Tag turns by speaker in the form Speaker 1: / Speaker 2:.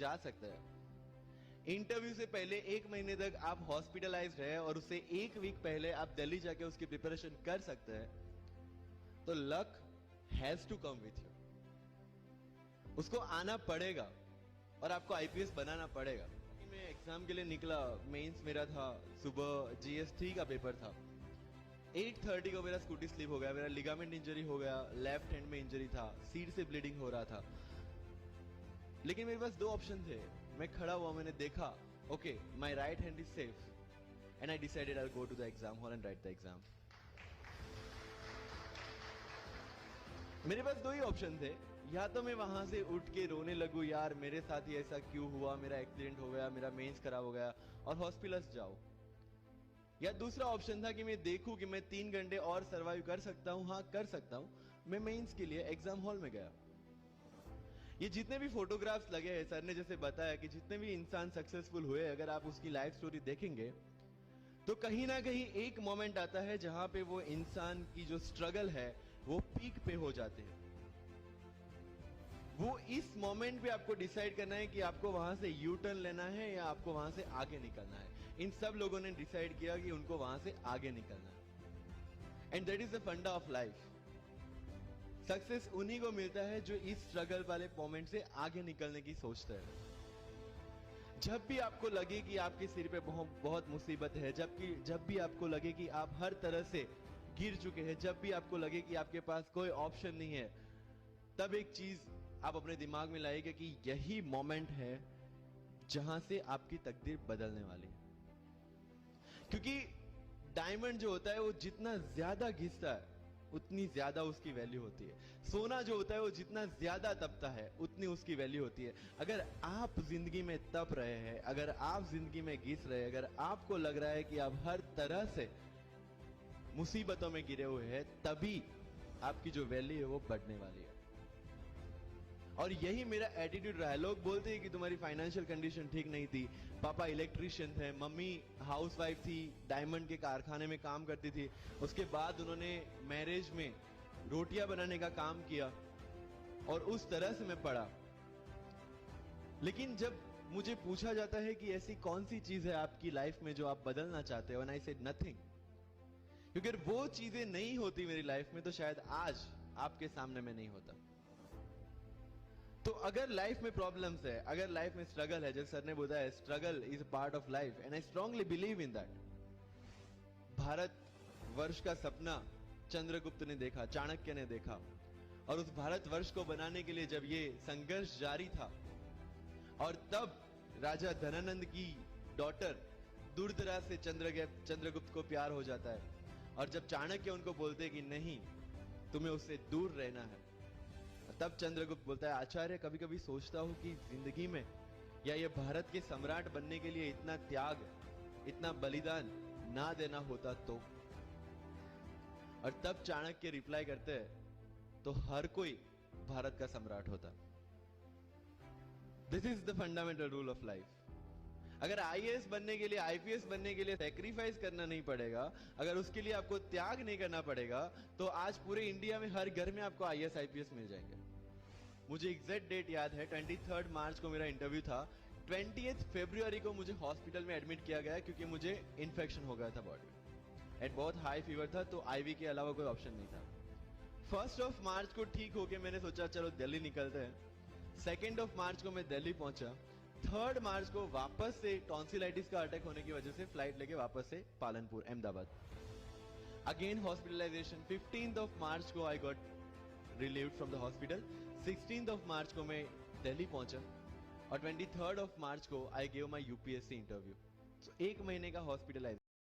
Speaker 1: जा सकता है। इंटरव्यू से पहले 1 महीने तक आप हॉस्पिटलाइज्ड रहे और उससे 1 वीक पहले आप दिल्ली जाके उसकी प्रिपरेशन कर सकते हैं, तो luck has to come with you. उसको आना पड़ेगा और आपको आईपीएस बनाना पड़ेगा। मैं एग्जाम के लिए निकला, मेंस मेरा था, सुबह जीएस3 का पेपर था। 8:30 को मेरा स्कूटी स्लिप हो गया, मेरा लिगामेंट इंजरी हो गया, लेफ्ट हैंड में इंजरी था, सीट से ब्लीडिंग हो रहा था। लेकिन मेरे पास 2 ऑप्शन थे। मैं खड़ा हुआ, मैंने देखा, okay my right hand is safe, and I decided I will go to the exam hall and write the exam. मेरे पास 2 ही ऑप्शन थे। या तो मैं वहां से उठ के रोने लगूं, यार मेरे साथ ही ऐसा क्यों हुआ, मेरा एक्सीडेंट हो गया, मेरा मेंस खराब हो गया, और हॉस्पिटल जाओ। या दूसरा ऑप्शन था कि मैं देखूं कि मैं 3 घंटे और सरवाइव कर सकता हूं। हाँ, कर सकता हूं। मैं मेंस के लिए एग्जाम हॉल में गया। ये जितने भी फोटोग्राफ्स लगे हैं, सर ने जैसे बताया कि जितने भी इंसान सक्सेसफुल हुए, अगर आप उसकी लाइफ स्टोरी देखेंगे तो कहीं ना कहीं एक मोमेंट आता है जहां पे वो इंसान की जो स्ट्रगल है वो पीक पे हो जाते हैं। वो इस मोमेंट पे आपको डिसाइड करना है कि आपको वहां से यू टर्न लेना है या आपको वहां से आगे निकलना है। इन सब लोगों ने डिसाइड किया कि उनको वहां से आगे निकलना है, एंड दैट इज द फंडा ऑफ लाइफ। सक्सेस उन्हीं को मिलता है जो इस स्ट्रगल वाले मोमेंट से आगे निकलने की सोचता है। जब भी आपको लगे कि आपके सिर पे बहुत मुसीबत है, जब भी आपको लगे कि आप हर तरह से गिर चुके हैं, जब भी आपको लगे कि आपके पास कोई ऑप्शन नहीं है, तब एक चीज आप अपने दिमाग में लाइएगा कि यही मोमेंट है जहां से आपकी तकदीर बदलने वाली है। क्योंकि डायमंड जो होता है वो जितना ज्यादा घिसता है उतनी ज्यादा उसकी वैल्यू होती है। सोना जो होता है वो जितना ज्यादा तपता है उतनी उसकी वैल्यू होती है। अगर आप जिंदगी में तप रहे हैं, अगर आप जिंदगी में घिस रहे हैं, अगर आपको लग रहा है कि आप हर तरह से मुसीबतों में गिरे हुए हैं, तभी आपकी जो वैल्यू है वो बढ़ने वाली है। और यही मेरा एटीट्यूड रहा है। लोग बोलते हैं कि तुम्हारी फाइनेंशियल कंडीशन ठीक नहीं थी, पापा इलेक्ट्रिशियन थे, मम्मी हाउसवाइफ थी, डायमंड के कारखाने में काम करती थी, उसके बाद उन्होंने मैरिज में रोटियां बनाने का काम किया, और उस तरह से मैं पढ़ा। लेकिन जब मुझे पूछा जाता है कि ऐसी कौन सी चीज है आपकी लाइफ में जो आप बदलना चाहते हो, एंड आई सेड नथिंग। क्योंकि अगर वो चीजें नहीं होती मेरी लाइफ में तो शायद आज आपके सामने में नहीं होता। तो अगर लाइफ में प्रॉब्लम्स है, अगर लाइफ में स्ट्रगल है, जैसे सर ने बताया struggle is a part of life, and I strongly believe in that. Bharat वर्ष का सपना चंद्रगुप्त ने देखा, चाणक्य ने देखा, और उस भारत वर्ष को बनाने के लिए जब ये संघर्ष जारी था, और तब राजा धनानंद की डॉटर दूरदरा से चंद्रगुप्त को प्यार हो जाता है, और जब चाणक्य उनको बोलते कि नहीं, तुम्हें उससे दूर रहना है, तब चंद्रगुप्त बोलता है, आचार्य कभी कभी सोचता हूं कि जिंदगी में या ये भारत के सम्राट बनने के लिए इतना त्याग, इतना बलिदान ना देना होता तो। और तब चाणक्य रिप्लाई करते हैं, तो हर कोई भारत का सम्राट होता। This is the fundamental rule of life. अगर आईएएस बनने के लिए, आईपीएस बनने के लिए सैक्रिफाइस करना नहीं पड़ेगा, अगर उसके लिए आपको त्याग नहीं करना पड़ेगा, तो आज पूरे इंडिया में हर घर में आपको आईएएस आईपीएस मिल जाएंगे। मुझे एग्जैक्ट डेट याद है, 23 मार्च को मेरा इंटरव्यू था। 20 फरवरी को मुझे हॉस्पिटल में एडमिट किया गया क्योंकि मुझे इन्फेक्शन हो गया था बॉडी में, एंड बहुत हाई फीवर था, तो आईवी के अलावा कोई ऑप्शन नहीं था। 1 मार्च को ठीक होके मैंने सोचा चलो दिल्ली निकलते हैं। 2 मार्च को मैं दिल्ली पहुंचा। 3 मार्च को वापस से टॉन्सिलाइटिस का अटैक होने की वजह से फ्लाइट लेके वापस से पालनपुर, अहमदाबाद, अगेन हॉस्पिटलाइजेशन। 15 मार्च को I got relieved from the hospital. 16 मार्च को मैं दिल्ली पहुंचा, और 23 मार्च को I gave my UPSC interview. 1 महीने का हॉस्पिटलाइजेशन।